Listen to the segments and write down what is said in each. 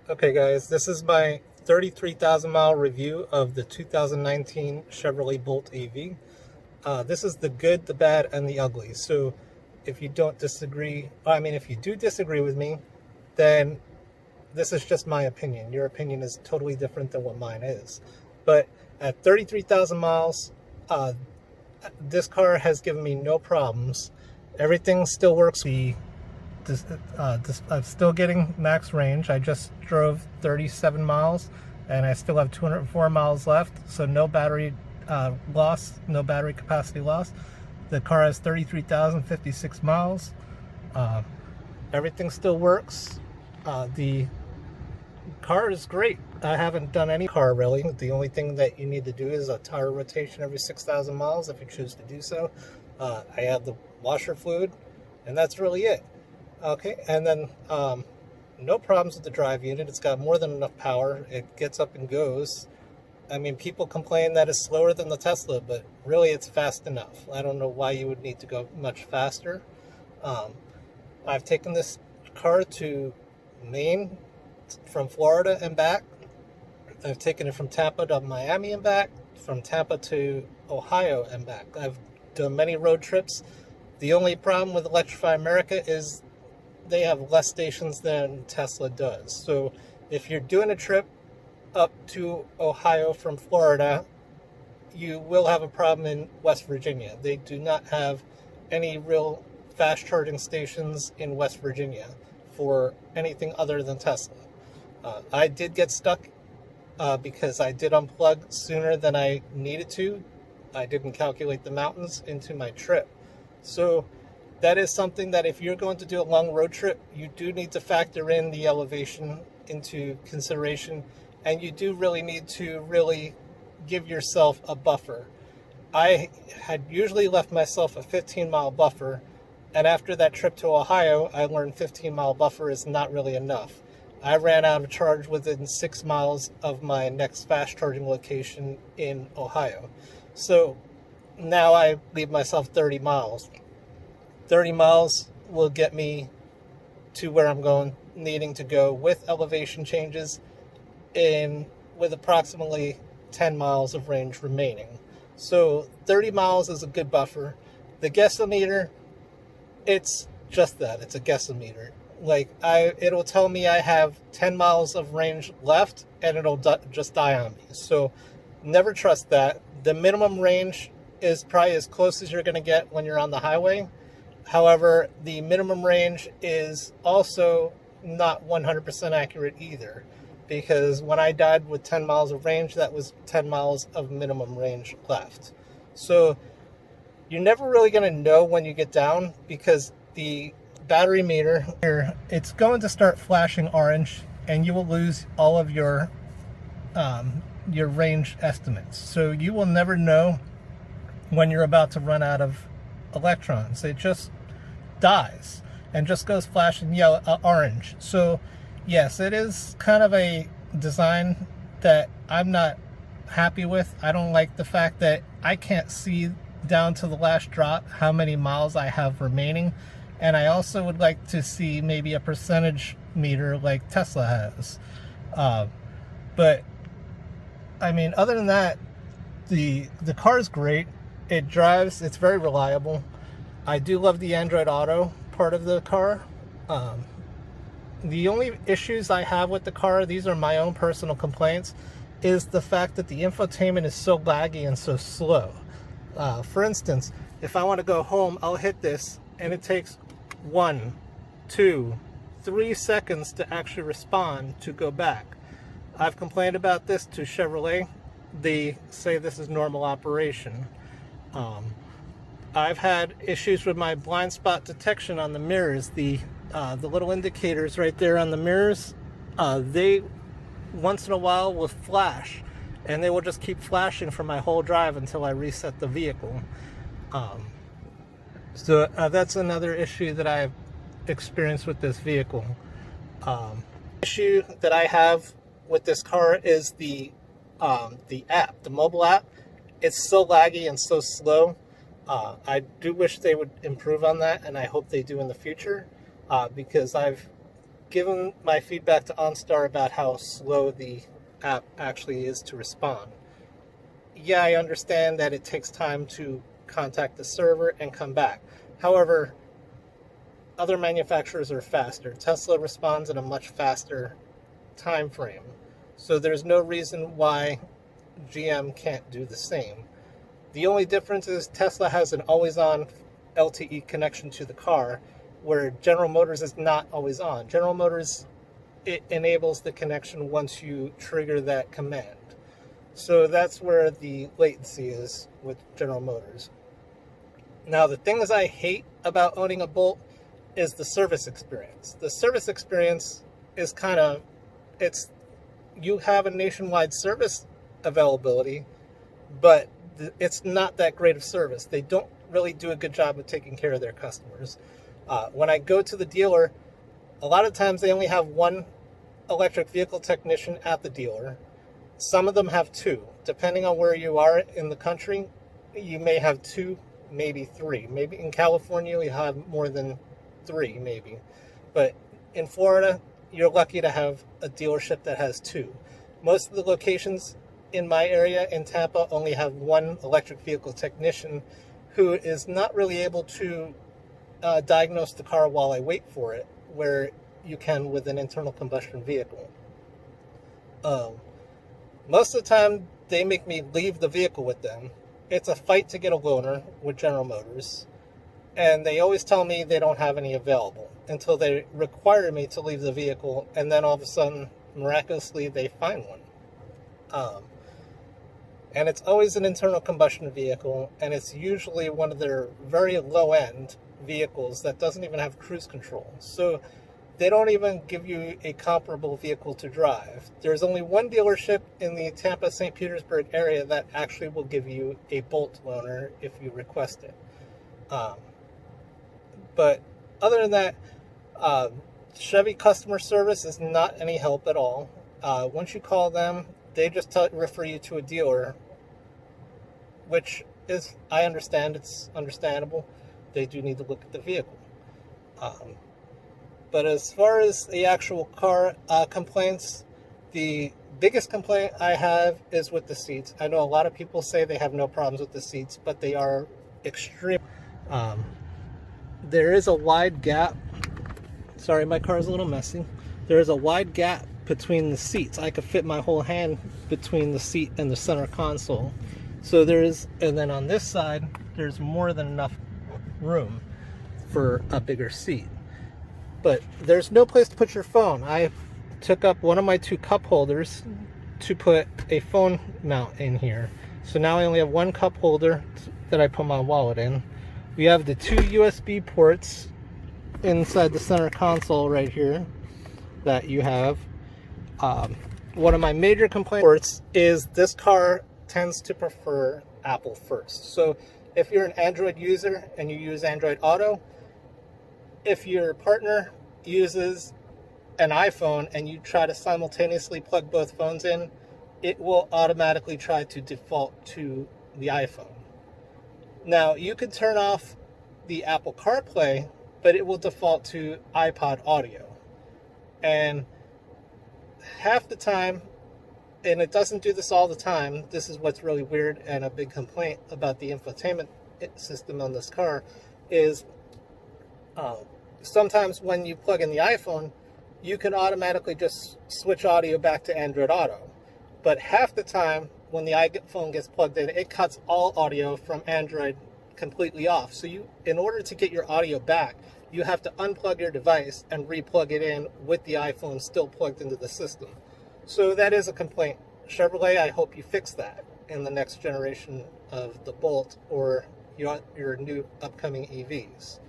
Okay, guys, this is my 33,000 mile review of the 2019 Chevrolet Bolt EV. This is the good, the bad, and the ugly. So if you don't disagree, if you do disagree with me, then this is just my opinion. Your opinion is totally different than what mine is. But at 33,000 miles, this car has given me no problems. Everything still works. I'm still getting max range. I just drove 37 miles and I still have 204 miles left, so no battery loss, no battery capacity loss. The car has 33,056 miles. Everything still works. The car is great. I haven't done any car really. The only thing that you need to do is a tire rotation every 6,000 miles if you choose to do so. I add the washer fluid, and that's really it. Okay, and then no problems with the drive unit. It's got more than enough power. It gets up and goes. I mean, people complain that it's slower than the Tesla, but really it's fast enough. I don't know why you would need to go much faster. I've taken this car to Maine from Florida and back. I've taken it from Tampa to Miami and back, from Tampa to Ohio and back. I've done many road trips. The only problem with Electrify America is they have less stations than Tesla does. So if you're doing a trip up to Ohio from Florida, you will have a problem in West Virginia. They do not have any real fast charging stations in West Virginia for anything other than Tesla. I did get stuck because I did unplug sooner than I needed to. I didn't calculate the mountains into my trip. So that is something that if you're going to do a long road trip, you do need to factor in the elevation into consideration, and you do really need to really give yourself a buffer. I had usually left myself a 15-mile buffer, and after that trip to Ohio, I learned 15-mile buffer is not really enough. I ran out of charge within 6 miles of my next fast charging location in Ohio. So now I leave myself 30 miles. 30 miles will get me to where I'm needing to go with elevation changes with approximately 10 miles of range remaining. So 30 miles is a good buffer. The guessometer, it's just that, it's a guessometer. It'll tell me I have 10 miles of range left and it'll just die on me. So never trust that. The minimum range is probably as close as you're going to get when you're on the highway. However, the minimum range is also not 100% accurate either, because when I died with 10 miles of range, that was 10 miles of minimum range left. So you're never really going to know when you get down, because the battery meter, it's going to start flashing orange and you will lose all of your range estimates. So you will never know when you're about to run out of electrons. It just dies and just goes flashing yellow, orange. So yes, it is kind of a design that I'm not happy with. I don't like the fact that I can't see down to the last drop how many miles I have remaining, and I also would like to see maybe a percentage meter like Tesla has. But I mean, other than that, the car is great. It drives, it's very reliable. I do love the Android Auto part of the car. The only issues I have with the car, these are my own personal complaints, is the fact that the infotainment is so laggy and so slow. For instance, if I want to go home, I'll hit this and it takes 1, 2, 3 seconds to actually respond to go back. I've complained about this to Chevrolet. They say this is normal operation. I've had issues with my blind spot detection on the mirrors. The little indicators right there on the mirrors, they once in a while will flash, and they will just keep flashing for my whole drive until I reset the vehicle. So that's another issue that I've experienced with this vehicle. Issue that I have with this car is the app, the mobile app. It's so laggy and so slow. I do wish they would improve on that, and I hope they do in the future, because I've given my feedback to OnStar about how slow the app actually is to respond. Yeah, I understand that it takes time to contact the server and come back. However, other manufacturers are faster. Tesla responds in a much faster time frame. So there's no reason why GM can't do the same. The only difference is Tesla has an always-on LTE connection to the car, where General Motors is not always on. General Motors, it enables the connection once you trigger that command. So that's where the latency is with General Motors. Now, the things I hate about owning a Bolt is the service experience. The service experience is you have a nationwide service availability, but it's not that great of service. They don't really do a good job of taking care of their customers. When I go to the dealer, a lot of times they only have one electric vehicle technician at the dealer. Some of them have two. Depending on where you are in the country, you may have two, maybe three. Maybe in California, you have more than three, maybe. But in Florida, you're lucky to have a dealership that has two. Most of the locations in my area in Tampa only have one electric vehicle technician who is not really able to diagnose the car while I wait for it, where you can with an internal combustion vehicle. Most of the time, they make me leave the vehicle with them. It's a fight to get a loaner with General Motors, and they always tell me they don't have any available until they require me to leave the vehicle, and then all of a sudden, miraculously, they find one. And it's always an internal combustion vehicle, and it's usually one of their very low-end vehicles that doesn't even have cruise control. So they don't even give you a comparable vehicle to drive. There's only one dealership in the Tampa, St. Petersburg area that actually will give you a Bolt loaner if you request it. But other than that, Chevy customer service is not any help at all. Once you call them, they just refer you to a dealer, which is, I understand, it's understandable. They do need to look at the vehicle. But as far as the actual car complaints, the biggest complaint I have is with the seats. I know a lot of people say they have no problems with the seats, but they are extreme. There is a wide gap. Sorry, my car is a little messy. There is a wide gap between the seats. I could fit my whole hand between the seat and the center console. So there is, and then on this side, there's more than enough room for a bigger seat. But there's no place to put your phone. I took up one of my two cup holders to put a phone mount in here. So now I only have one cup holder that I put my wallet in. We have the two USB ports inside the center console right here that you have. One of my major complaints is this car tends to prefer Apple first. So if you're an Android user and you use Android Auto, if your partner uses an iPhone and you try to simultaneously plug both phones in, it will automatically try to default to the iPhone. Now, you could turn off the Apple CarPlay, but it will default to iPod audio. And half the time, and it doesn't do this all the time, this is what's really weird and a big complaint about the infotainment system on this car, is sometimes when you plug in the iPhone, you can automatically just switch audio back to Android Auto. But half the time, when the iPhone gets plugged in, it cuts all audio from Android completely off. So in order to get your audio back, you have to unplug your device and re-plug it in with the iPhone still plugged into the system. So that is a complaint. Chevrolet, I hope you fix that in the next generation of the Bolt or your new upcoming EVs.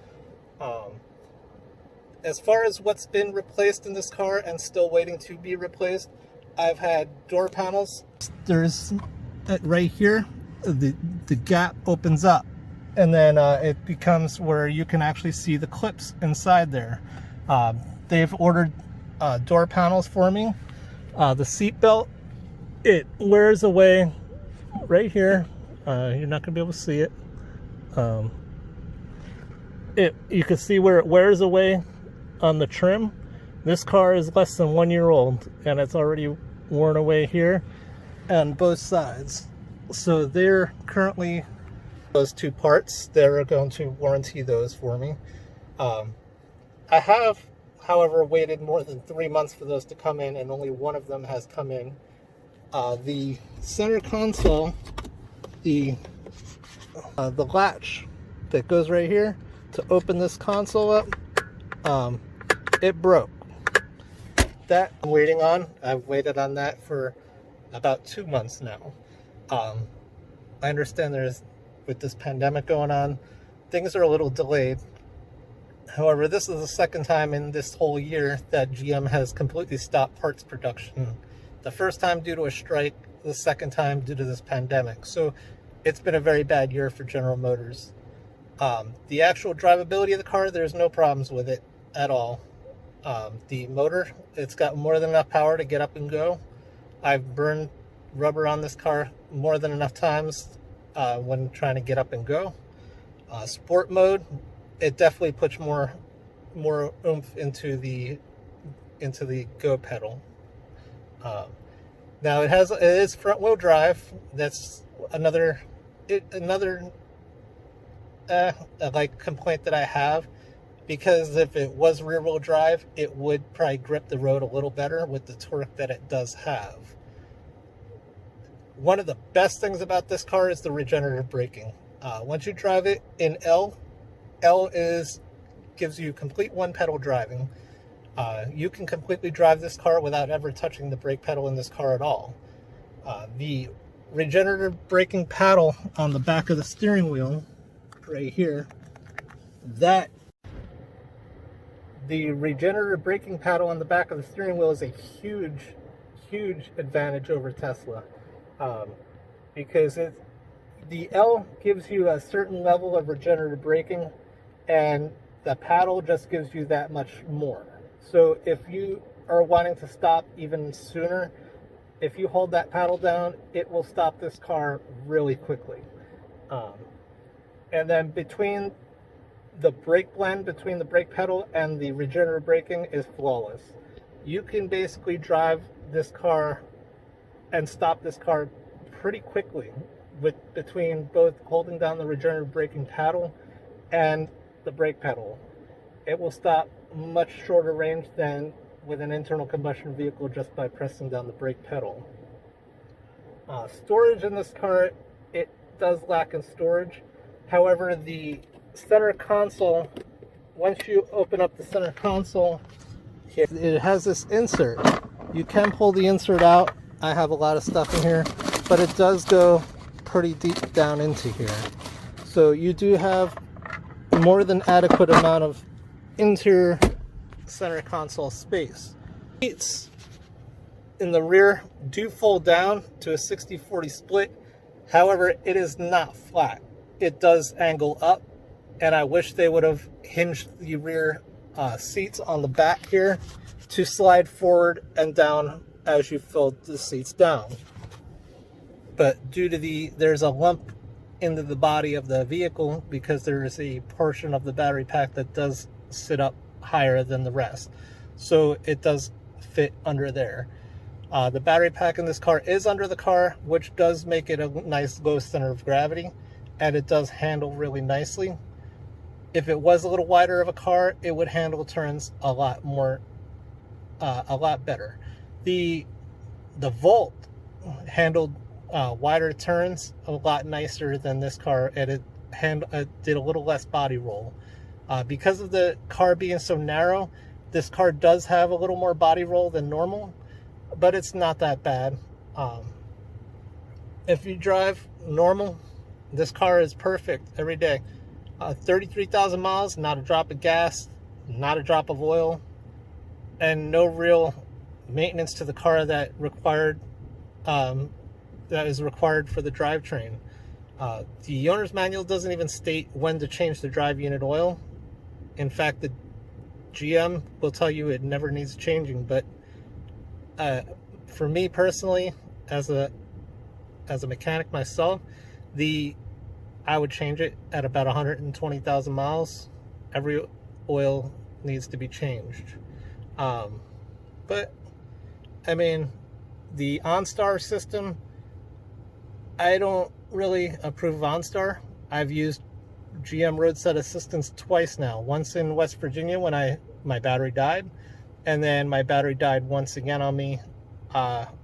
As far as what's been replaced in this car and still waiting to be replaced, I've had door panels. There's right here, the gap opens up, and then it becomes where you can actually see the clips inside there. They've ordered door panels for me. The seat belt, it wears away right here. You're not gonna be able to see it. You can see where it wears away on the trim. This car is less than 1 year old, and it's already worn away here on both sides. So they're currently, those two parts, they're going to warranty those for me. I have, however, waited more than 3 months for those to come in, and only one of them has come in. The center console, the latch that goes right here to open this console up, it broke. That I'm waiting on. I've waited on that for about 2 months now. I understand with this pandemic going on, things are a little delayed. However, this is the second time in this whole year that GM has completely stopped parts production. The first time due to a strike, the second time due to this pandemic. So it's been a very bad year for General Motors. The actual drivability of the car, there's no problems with it at all. The motor, it's got more than enough power to get up and go. I've burned rubber on this car more than enough times when trying to get up and go. Sport mode, it definitely puts more oomph into the go pedal. Now it is front wheel drive. That's another like complaint that I have, because if it was rear wheel drive, it would probably grip the road a little better with the torque that it does have. One of the best things about this car is the regenerative braking. Once you drive it in L gives you complete one pedal driving. You can completely drive this car without ever touching the brake pedal in this car at all. The regenerative braking paddle on the back of the steering wheel, right here, the regenerative braking paddle on the back of the steering wheel is a huge advantage over Tesla, because the L gives you a certain level of regenerative braking, and the paddle just gives you that much more. So if you are wanting to stop even sooner, if you hold that paddle down, it will stop this car really quickly. And then between the brake blend between the brake pedal and the regenerative braking is flawless. You can basically drive this car and stop this car pretty quickly between both holding down the regenerative braking paddle and the brake pedal. It will stop much shorter range than with an internal combustion vehicle just by pressing down the brake pedal. Storage in this car, it does lack in storage. However, the center console, once you open up the center console, it has this insert. You can pull the insert out. I have a lot of stuff in here, but it does go pretty deep down into here. So you do have more than adequate amount of interior center console space. Seats in the rear do fold down to a 60-40 split. However, it is not flat. It does angle up, and I wish they would have hinged the rear seats on the back here to slide forward and down as you fold the seats down. But due to there's a lump into the body of the vehicle because there is a portion of the battery pack that does sit up higher than the rest. So it does fit under there. The battery pack in this car is under the car, which does make it a nice low center of gravity, and it does handle really nicely. If it was a little wider of a car, it would handle turns a lot better. The Volt handled wider turns a lot nicer than this car, and it did a little less body roll. Because of the car being so narrow, this car does have a little more body roll than normal, but it's not that bad. If you drive normal, this car is perfect every day. 33,000 miles, not a drop of gas, not a drop of oil, and no real maintenance to the car that is required for the drivetrain. The owner's manual doesn't even state when to change the drive unit oil. In fact, the GM will tell you it never needs changing, but for me personally, as a mechanic myself, I would change it at about 120,000 miles. Every oil needs to be changed. But I mean, the OnStar system, I don't really approve of OnStar. I've used GM roadside assistance twice now. Once in West Virginia when my battery died, and then my battery died once again on me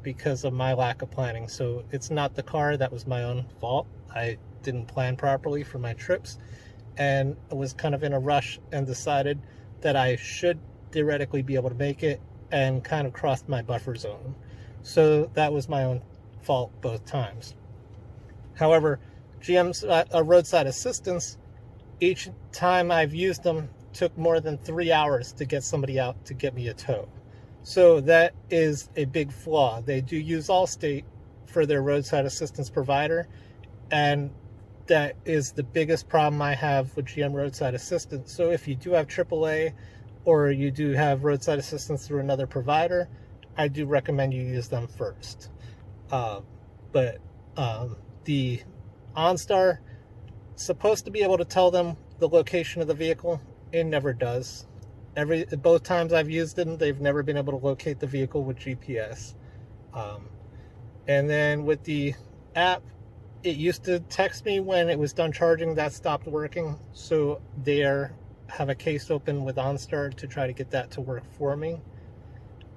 because of my lack of planning. So it's not the car, that was my own fault. I didn't plan properly for my trips, and I was kind of in a rush and decided that I should theoretically be able to make it, and kind of crossed my buffer zone. So that was my own fault both times. However, GM's roadside assistance, each time I've used them, took more than 3 hours to get somebody out to get me a tow. So that is a big flaw. They do use Allstate for their roadside assistance provider, and that is the biggest problem I have with GM roadside assistance. So if you do have AAA, or you do have roadside assistance through another provider, I do recommend you use them first. But the OnStar, supposed to be able to tell them the location of the vehicle. It never does. Both times I've used them, they've never been able to locate the vehicle with GPS. And then with the app, it used to text me when it was done charging. That stopped working. So they have a case open with OnStar to try to get that to work for me.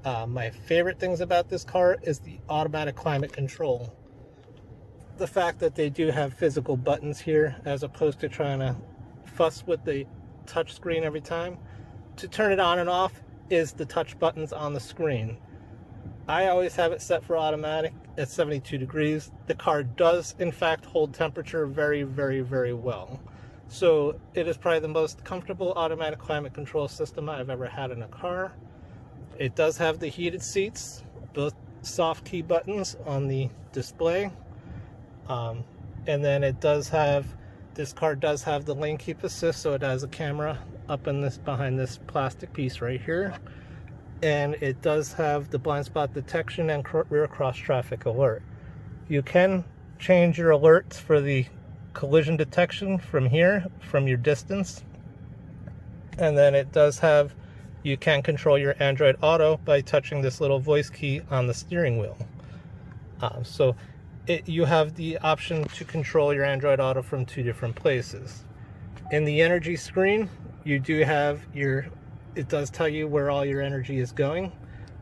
My favorite things about this car is the automatic climate control. The fact that they do have physical buttons here, as opposed to trying to fuss with the touch screen every time. To turn it on and off is the touch buttons on the screen. I always have it set for automatic at 72 degrees. The car does in fact hold temperature very, very, very well. So it is probably the most comfortable automatic climate control system I've ever had in a car. It does have the heated seats, both soft key buttons on the display. And then it does have, this car does have the lane keep assist, so it has a camera up in this, behind this plastic piece right here. And it does have the blind spot detection and rear cross traffic alert. You can change your alerts for the collision detection from here, from your distance. And then it does have, you can control your Android Auto by touching this little voice key on the steering wheel. You have the option to control your Android Auto from 2 different places. In the energy screen, you do have it does tell you where all your energy is going.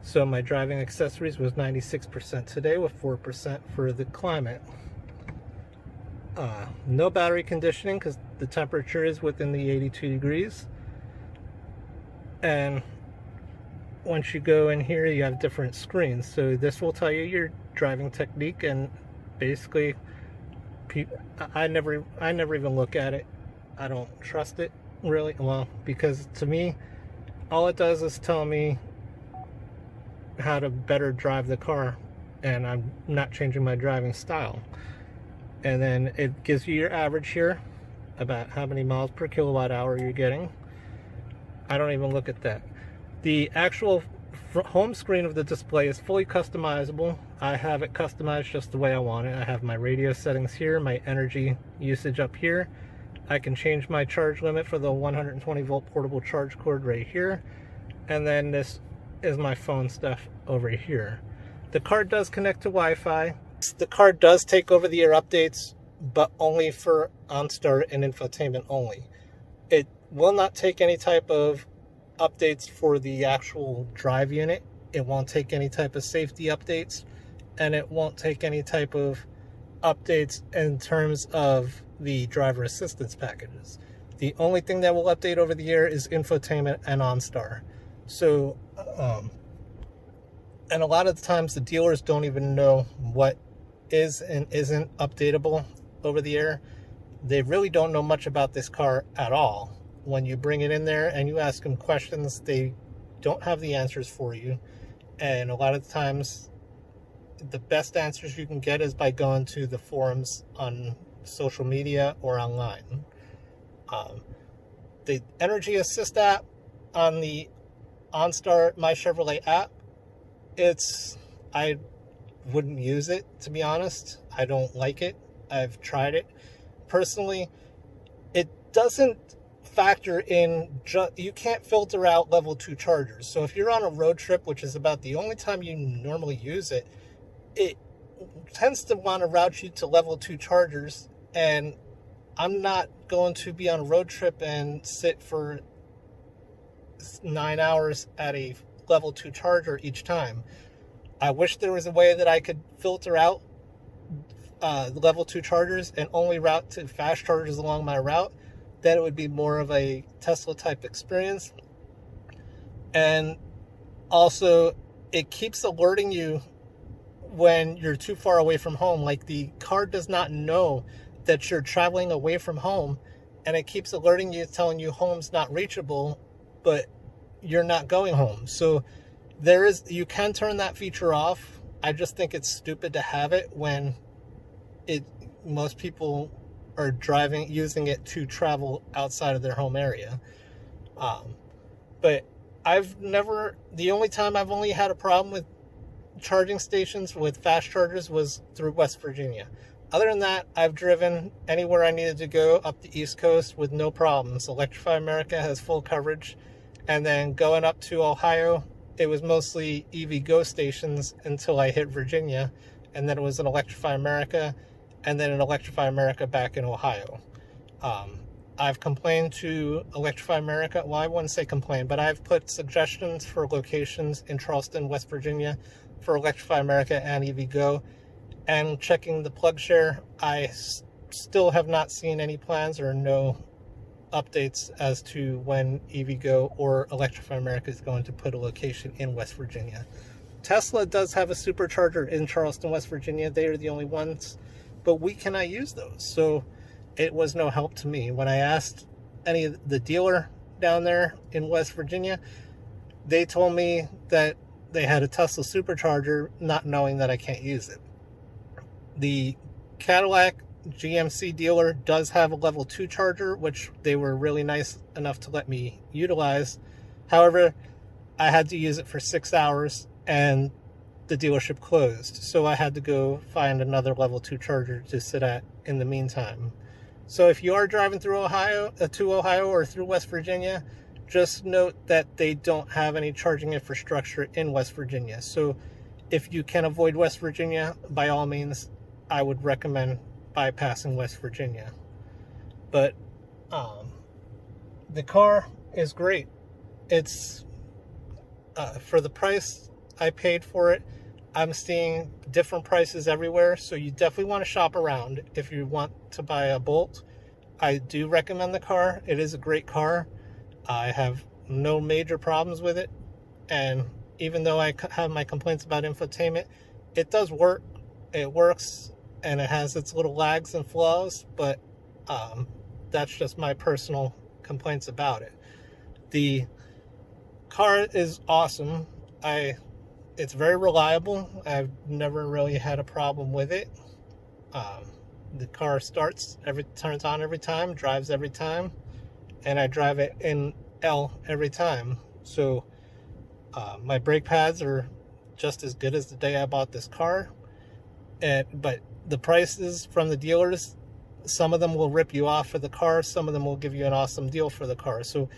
So my driving accessories was 96% today, with 4% for the climate. No battery conditioning because the temperature is within the 82 degrees. And once you go in here, you have different screens. So this will tell you your driving technique, and basically, I never even look at it. I don't trust it really, well, because to me, all it does is tell me how to better drive the car, and I'm not changing my driving style. And then it gives you your average here, about how many miles per kilowatt hour you're getting. I don't even look at that. The actual home screen of the display is fully customizable. I have it customized just the way I want it. I have my radio settings here, my energy usage up here. I can change my charge limit for the 120 volt portable charge cord right here. And then this is my phone stuff over here. The car does connect to Wi-Fi. The car does take over-the-air updates, but only for OnStar and infotainment only. It will not take any type of updates for the actual drive unit. It won't take any type of safety updates, and it won't take any type of updates in terms of the driver assistance packages. The only thing that will update over the air is infotainment and OnStar. So, and a lot of the times the dealers don't even know what is and isn't updatable over the air. They really don't know much about this car at all. When you bring it in there and you ask them questions, they don't have the answers for you. And a lot of the times, the best answers you can get is by going to the forums on social media or online. The Energy Assist app on the OnStar My Chevrolet app, I wouldn't use it, to be honest. I don't like it. I've tried it. Personally, it doesn't factor in, you can't filter out level 2 chargers. So if you're on a road trip, which is about the only time you normally use it, it tends to want to route you to level 2 chargers, and I'm not going to be on a road trip and sit for 9 hours at a level 2 charger each time. I wish there was a way that I could filter out level 2 chargers and only route to fast chargers along my route. Then it would be more of a Tesla type experience. And also, it keeps alerting you when you're too far away from home. Like, the car does not know that you're traveling away from home, and it keeps alerting you, telling you home's not reachable, but you're not going home. So you can turn that feature off. I just think it's stupid to have it when most people are using it to travel outside of their home area. But the only time I've only had a problem with charging stations with fast chargers was through West Virginia. Other than that, I've driven anywhere I needed to go up the East Coast with no problems. Electrify America has full coverage. And then going up to Ohio, it was mostly EVgo stations until I hit Virginia. And then it was an Electrify America, and then an Electrify America back in Ohio. I've complained to Electrify America. Well, I wouldn't say complain, but I've put suggestions for locations in Charleston, West Virginia for Electrify America and EVgo. And checking the PlugShare, I still have not seen any plans or no updates as to when EVgo or Electrify America is going to put a location in West Virginia. Tesla does have a supercharger in Charleston, West Virginia. They are the only ones, but we cannot use those. So it was no help to me. When I asked any of the dealer down there in West Virginia, they told me that they had a Tesla supercharger, not knowing that I can't use it. The Cadillac GMC dealer does have a level 2 charger, which they were really nice enough to let me utilize. However, I had to use it for 6 hours and the dealership closed. So I had to go find another level 2 charger to sit at in the meantime. So if you are driving through Ohio, to Ohio or through West Virginia, just note that they don't have any charging infrastructure in West Virginia. So if you can avoid West Virginia, by all means, I would recommend bypassing West Virginia. But the car is great. It's for the price I paid for it. I'm seeing different prices everywhere, so you definitely want to shop around if you want to buy a Bolt. I do recommend the car. It is a great car. I have no major problems with it, and even though I have my complaints about infotainment, it does work. It works, and it has its little lags and flaws, but that's just my personal complaints about it. The car is awesome. It's very reliable. I've never really had a problem with it. The car turns on every time, drives every time, and I drive it in L every time. So my brake pads are just as good as the day I bought this car. But the prices from the dealers, some of them will rip you off for the car, some of them will give you an awesome deal for the car. So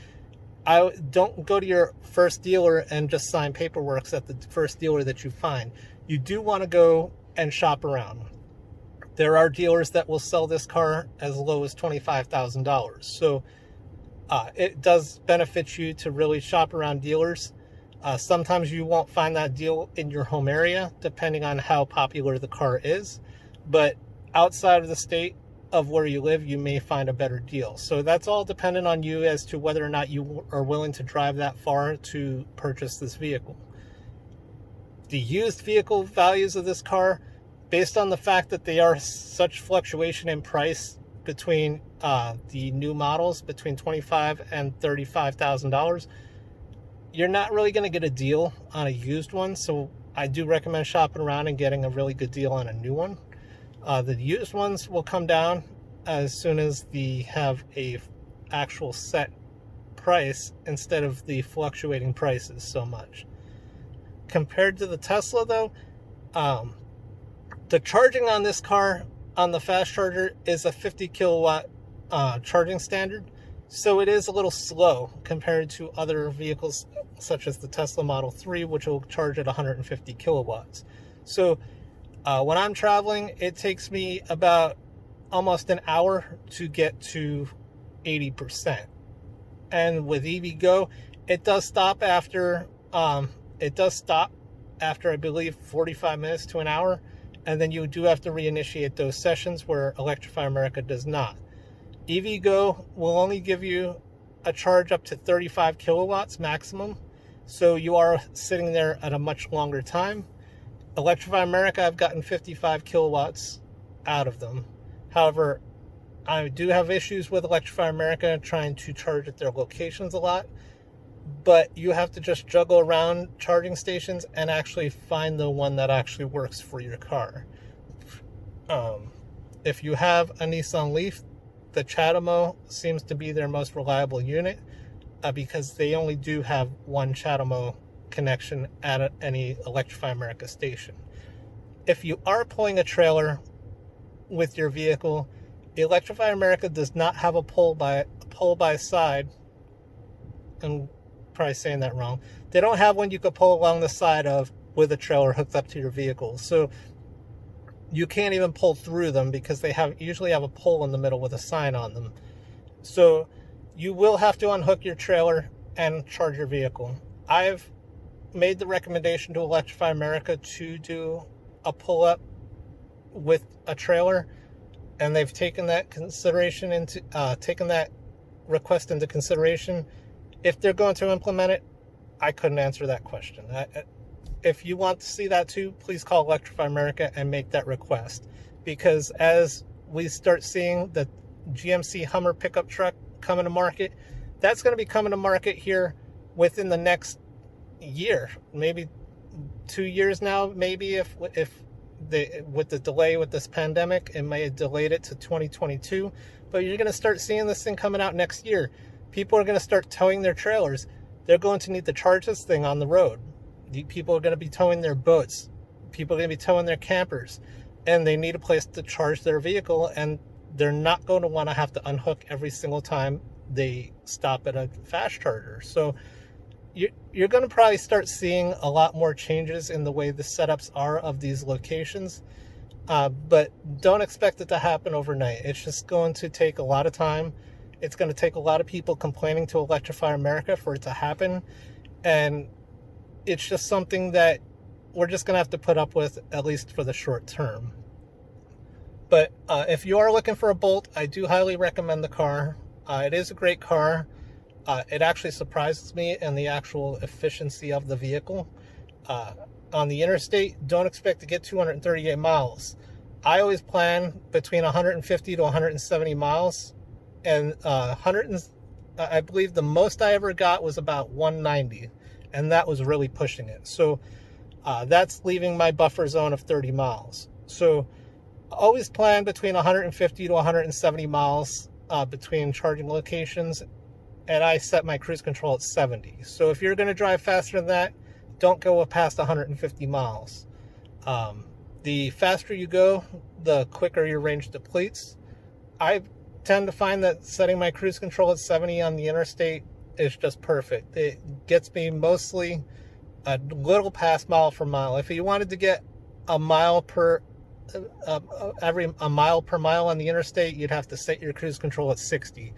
I don't go to your first dealer and just sign paperwork at the first dealer that you find. You do want to go and shop around. There are dealers that will sell this car as low as $25,000. So it does benefit you to really shop around dealers. Sometimes you won't find that deal in your home area, depending on how popular the car is. But outside of the state of where you live, you may find a better deal. So that's all dependent on you as to whether or not you are willing to drive that far to purchase this vehicle. The used vehicle values of this car, based on the fact that they are such fluctuation in price between the new models, between $25,000 and $35,000, you're not really going to get a deal on a used one. So I do recommend shopping around and getting a really good deal on a new one. The used ones will come down as soon as they have a actual set price instead of the fluctuating prices so much. Compared to the Tesla though, the charging on this car on the fast charger is a 50 kilowatt charging standard. So it is a little slow compared to other vehicles such as the Tesla Model 3, which will charge at 150 kilowatts. So when I'm traveling, it takes me about almost an hour to get to 80%. And with EVgo, it does stop after I believe 45 minutes to an hour, and then you do have to reinitiate those sessions where Electrify America does not. EVgo will only give you a charge up to 35 kilowatts maximum, so you are sitting there at a much longer time. Electrify America, I've gotten 55 kilowatts out of them. However, I do have issues with Electrify America trying to charge at their locations a lot, but you have to just juggle around charging stations and actually find the one that actually works for your car. If you have a Nissan Leaf, the CHAdeMO seems to be their most reliable unit because they only do have one CHAdeMO connection at any Electrify America station. If you are pulling a trailer with your vehicle, Electrify America does not have a pull by side. I'm probably saying that wrong. They don't have one you could pull along the side of with a trailer hooked up to your vehicle. So you can't even pull through them because they usually have a pole in the middle with a sign on them. So you will have to unhook your trailer and charge your vehicle. I've made the recommendation to Electrify America to do a pull-up with a trailer, and they've taken that request into consideration. If they're going to implement it, I couldn't answer that question. If you want to see that too, please call Electrify America and make that request. Because as we start seeing the GMC Hummer pickup truck coming to market, that's going to be coming to market here within the next year, maybe 2 years now. Maybe with the delay with this pandemic, it may have delayed it to 2022. But you're going to start seeing this thing coming out next year. People are going to start towing their trailers. They're going to need to charge this thing on the road. People are going to be towing their boats. People are going to be towing their campers. And they need a place to charge their vehicle. And they're not going to want to have to unhook every single time they stop at a fast charger. So you're going to probably start seeing a lot more changes in the way the setups are of these locations. But don't expect it to happen overnight. It's just going to take a lot of time. It's going to take a lot of people complaining to Electrify America for it to happen. And it's just something that we're just going to have to put up with, at least for the short term. But if you are looking for a Bolt, I do highly recommend the car. It is a great car. It actually surprises me in the actual efficiency of the vehicle. On the interstate, don't expect to get 238 miles. I always plan between 150 to 170 miles. And I believe the most I ever got was about 190. And that was really pushing it. So that's leaving my buffer zone of 30 miles. So always plan between 150 to 170 miles between charging locations. And I set my cruise control at 70. So if you're going to drive faster than that, don't go past 150 miles. The faster you go, the quicker your range depletes. I tend to find that setting my cruise control at 70 on the interstate is just perfect. It gets me mostly a little past mile per mile. If you wanted to get a mile per mile on the interstate, you'd have to set your cruise control at 60.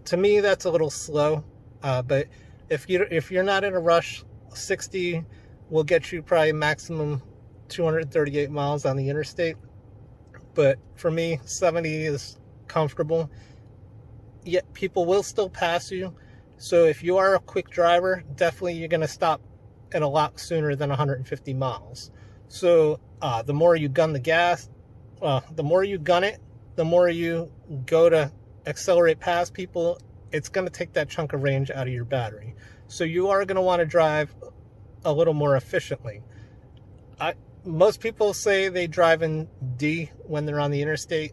To me, that's a little slow. But if you're not in a rush, 60 will get you probably maximum 238 miles on the interstate. But for me, 70 is comfortable. Yet people will still pass you. So if you are a quick driver, definitely you're going to stop at a lot sooner than 150 miles. So the more you gun the gas, the more you gun it, the more you go to accelerate past people, it's going to take that chunk of range out of your battery. So you are going to want to drive a little more efficiently. Most people say they drive in D when they're on the interstate,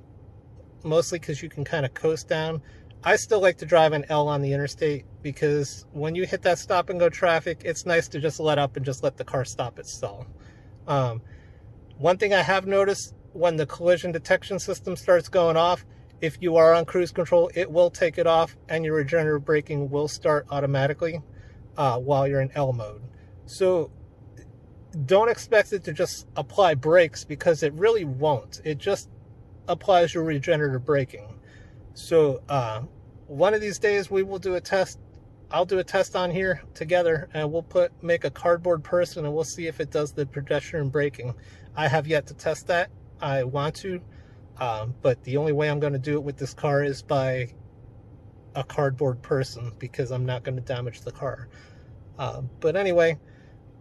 mostly because you can kind of coast down. I still like to drive in L on the interstate because when you hit that stop and go traffic, it's nice to just let up and just let the car stop itself. One thing I have noticed when the collision detection system starts going off, If you are on cruise control, it will take it off and your regenerative braking will start automatically while you're in L mode. So don't expect it to just apply brakes, because it really won't. It just applies your regenerative braking. So one of these days we will do a test. I'll do a test on here together, and we'll make a cardboard person, and we'll see if it does the pedestrian braking. I have yet to test that. I want to. But the only way I'm going to do it with this car is by a cardboard person, because I'm not going to damage the car. But anyway,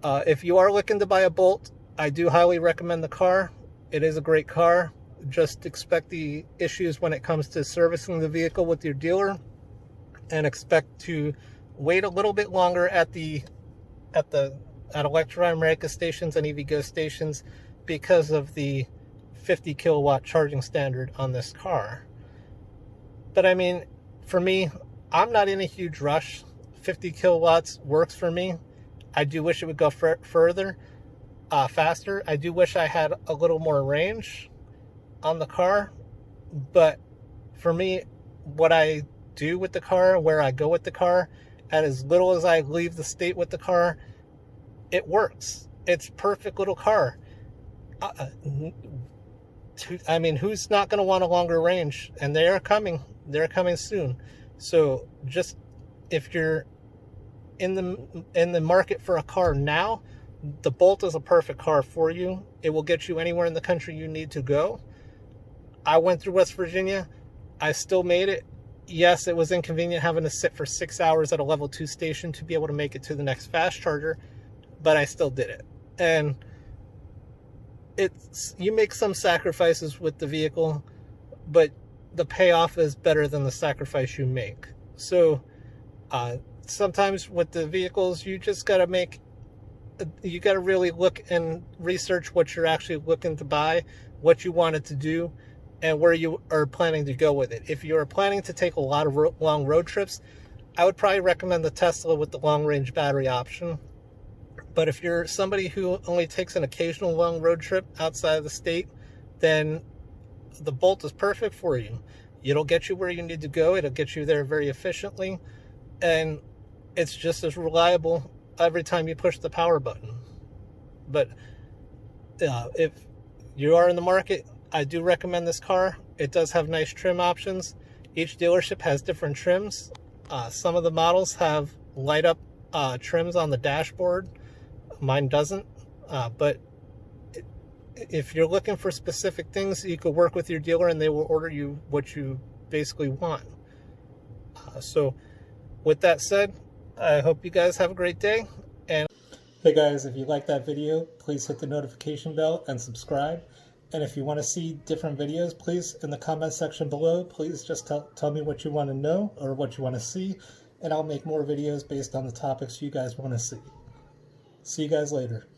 if you are looking to buy a Bolt, I do highly recommend the car. It is a great car. Just expect the issues when it comes to servicing the vehicle with your dealer, and expect to wait a little bit longer at Electrify America stations and EVgo stations, because of the 50 kilowatt charging standard on this car. But I mean, for me, I'm not in a huge rush. 50 kilowatts works for me. I do wish it would go faster. I do wish I had a little more range on the car. But for me, what I do with the car, where I go with the car, and as little as I leave the state with the car, it works. It's a perfect little car. I mean, who's not going to want a longer range? And they are coming. They're coming soon. So just, if you're in the market for a car now, the Bolt is a perfect car for you. It will get you anywhere in the country you need to go. I went through West Virginia. I still made it. Yes, it was inconvenient having to sit for 6 hours at a level 2 station to be able to make it to the next fast charger, but I still did it. And you make some sacrifices with the vehicle, but the payoff is better than the sacrifice you make. So sometimes with the vehicles, you just got to really look and research what you're actually looking to buy, what you want it to do, and where you are planning to go with it. If you're planning to take a lot of long road trips, I would probably recommend the Tesla with the long range battery option. But if you're somebody who only takes an occasional long road trip outside of the state, then the Bolt is perfect for you. It'll get you where you need to go. It'll get you there very efficiently. And it's just as reliable every time you push the power button. But if you are in the market, I do recommend this car. It does have nice trim options. Each dealership has different trims. Some of the models have light up trims on the dashboard. Mine doesn't, but if you're looking for specific things, you could work with your dealer and they will order you what you basically want. So with that said, I hope you guys have a great day. And hey guys, if you like that video, please hit the notification bell and subscribe. And if you want to see different videos, please, in the comment section below, please just tell me what you want to know or what you want to see, and I'll make more videos based on the topics you guys want to see. See you guys later.